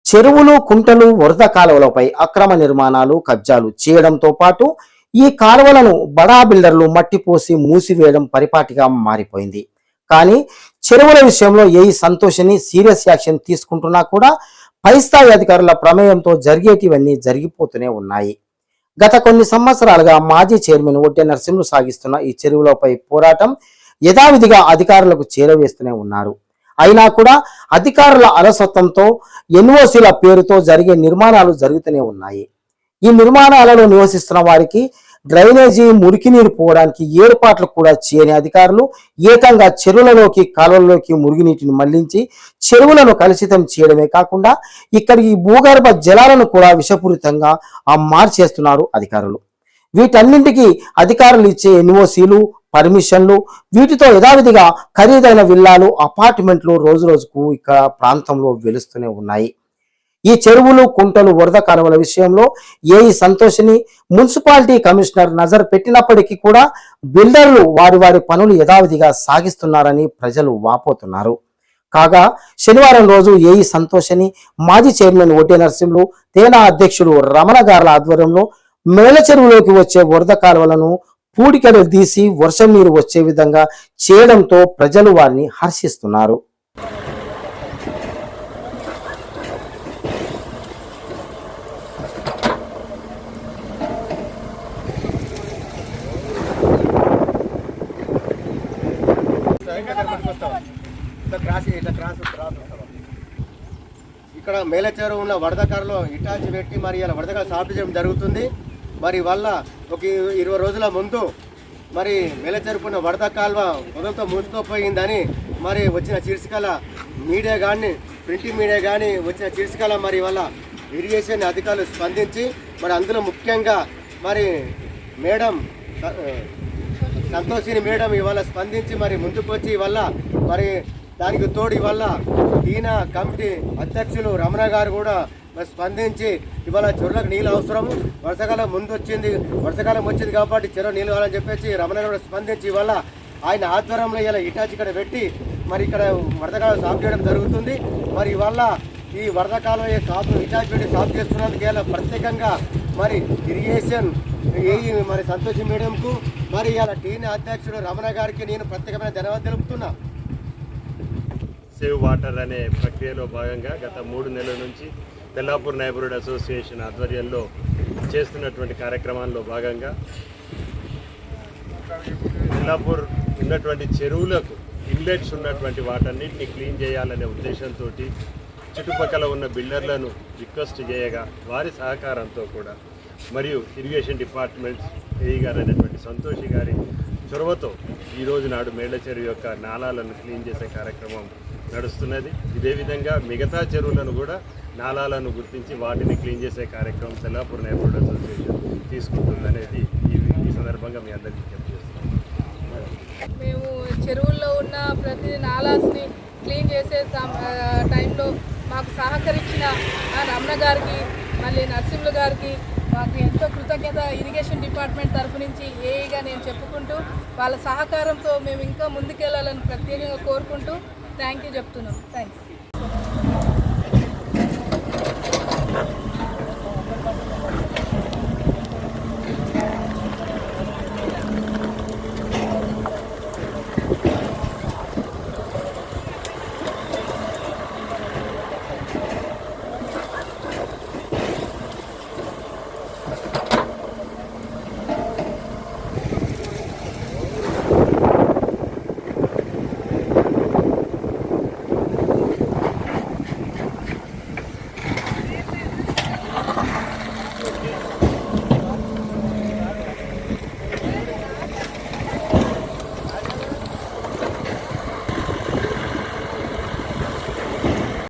చెరువులు, కుంటలు, వరద కాలువలపై అక్రమ నిర్మాణాలు, కబ్జాలు చేయడంతో పాటు ఈ కాలువలను బడా బిల్డర్లు మట్టిపోసి మూసివేయడం పరిపాటిగా మారిపోయింది. కానీ చెరువుల విషయంలో ఏఈ సంతోషిని సీరియస్ యాక్షన్ తీసుకుంటున్నా కూడా పై స్థాయి అధికారుల ప్రమేయంతో జరిగేటివన్నీ జరిగిపోతూనే ఉన్నాయి. గత కొన్ని సంవత్సరాలుగా మాజీ చైర్మన్ ఒడ్డే నరసింహులు సాగిస్తున్న ఈ చెరువులపై పోరాటం యథావిధిగా అధికారులకు చేరవేస్తూనే ఉన్నారు. అయినా కూడా అధికారుల అలసత్వంతో ఎన్ఓసీల పేరుతో జరిగే నిర్మాణాలు జరుగుతూనే ఉన్నాయి. ఈ నిర్మాణాలలో నివసిస్తున్న వారికి డ్రైనేజీ, మురికి నీరు పోవడానికి ఏర్పాట్లు కూడా చేయని అధికారులు ఏకంగా చెరువులలోకి, కాలువలలోకి మురుగునీటిని మళ్లించి చెరువులను కలుషితం చేయడమే కాకుండా ఇక్కడికి భూగర్భ జలాలను కూడా విషపూరితంగా మార్చేస్తున్నారు అధికారులు. వీటన్నింటికి అధికారులు ఇచ్చే ఎన్ఓసీలు, పర్మిషన్లు, వీటితో యథావిధిగా ఖరీదైన విల్లాలు, అపార్ట్మెంట్లు రోజు రోజుకు ఇక్కడ ప్రాంతంలో వెలుస్తూనే ఉన్నాయి. ఈ చెరువులు, కుంటలు, వరద కాలువల విషయంలో ఏఈ సంతోషిని మున్సిపాలిటీ కమిషనర్ నజర్ పెట్టినప్పటికీ కూడా బిల్డర్లు వారి పనులు యథావిధిగా సాగిస్తున్నారని ప్రజలు వాపోతున్నారు. కాగా శనివారం రోజు ఏఈ సంతోషిని మాజీ చైర్మన్ ఒడ్డే నరసింహులు, తేనా అధ్యక్షుడు రమణ గార్ల ఆధ్వర్యంలో మేల చెరువులోకి వచ్చే వరద కాలువలను పూడికలు తీసి వర్షం నీరు వచ్చే విధంగా చేయడంతో ప్రజలు వారిని హర్షిస్తున్నారు. ఇక్కడ మేలచెరు ఉన్న వరదకారులో ఇటాచి పెట్టి మరి ఇలా వరదకారు సాఫ్ చేయడం జరుగుతుంది. మరి వల్ల ఒక 20 రోజుల ముందు మరి మేలచెరుకున్న వరద కాలువ పొదలతో మూసుకుపోయిందని మరి వచ్చిన శీర్షికల మీడియా కానీ, ప్రింటింగ్ మీడియా కానీ వచ్చిన శీర్షికల మరి వల్ల ఇరిగేషన్ అధికారులు స్పందించి మరి అందులో ముఖ్యంగా మరి మేడం సంతోషిని మేడం ఇవాళ స్పందించి మరి ముందుకు వచ్చి వల్ల మరి దానికి తోడు ఇవాళ ఈయన కమిటీ అధ్యక్షులు రమణ గారు కూడా స్పందించి ఇవాళ చెరువులకు నీళ్ళు అవసరం, వర్షాకాలం ముందు వచ్చింది, వర్షాకాలం వచ్చింది కాబట్టి చెరువు నీళ్ళు కావాలని చెప్పేసి రమణ గారు స్పందించి ఇవాళ ఆయన ఆధ్వర్యంలో ఇలా ఇటాచి ఇక్కడ పెట్టి మరి ఇక్కడ వరదకాలం సాఫ్ చేయడం జరుగుతుంది. మరి ఇవాళ ఈ వరదకాలం సాఫ్ ఇటాచి పెట్టి సాఫ్ చేస్తున్నందుకు ఇలా ప్రత్యేకంగా మరి ఇరిగేషన్ ఏఈ మరి సంతోషి మేడంకు మరి ఇలా టీన్ అధ్యక్షుడు రమణ గారికి నేను ప్రత్యేకమైన ధన్యవాదాలు తెలుపుతున్నా. సేవ్ వాటర్ అనే ప్రక్రియలో భాగంగా గత 3 నెలల నుంచి తెల్లాపూర్ నైబర్హుడ్ అసోసియేషన్ ఆధ్వర్యంలో చేస్తున్నటువంటి కార్యక్రమాల్లో భాగంగా తెల్లాపూర్ ఉన్నటువంటి చెరువులకు ఇన్లెట్స్ ఉన్నటువంటి వాటన్నిటిని క్లీన్ చేయాలనే ఉద్దేశంతో చుట్టుపక్కల ఉన్న బిల్డర్లను రిక్వెస్ట్ చేయగా వారి సహకారంతో కూడా మరియు ఇరిగేషన్ డిపార్ట్మెంట్స్ ఏఈ గారు అయినటువంటి సంతోషి గారి చొరవతో ఈరోజు నాడు మేళ్లచెరువు యొక్క నాలాలను క్లీన్ చేసే కార్యక్రమం నడుస్తున్నది. ఇదే విధంగా మిగతా చెరువులను కూడా నాలాలను గుర్తించి వాటిని క్లీన్ చేసే కార్యక్రమం తెల్లాపూర్ నైబర్హుడ్ అసోసియేషన్ తీసుకుంటుందనేది ఈ సందర్భంగా మీ అందరికీ తెలియజేస్తున్నాం. మేము చెరువుల్లో ఉన్న ప్రతి నాలాస్ని క్లీన్ చేసే టైంలో మాకు సహకరించిన రమణ గారికి, మళ్ళీ నరసింహులు గారికి మాకు ఎంతో కృతజ్ఞత ఇరిగేషన్ డిపార్ట్మెంట్ తరఫు నుంచి ఏఈగా నేను చెప్పుకుంటూ వాళ్ళ సహకారంతో మేము ఇంకా ముందుకెళ్ళాలని ప్రత్యేకంగా కోరుకుంటూ థ్యాంక్ యూ చెప్తున్నాం. థ్యాంక్స్.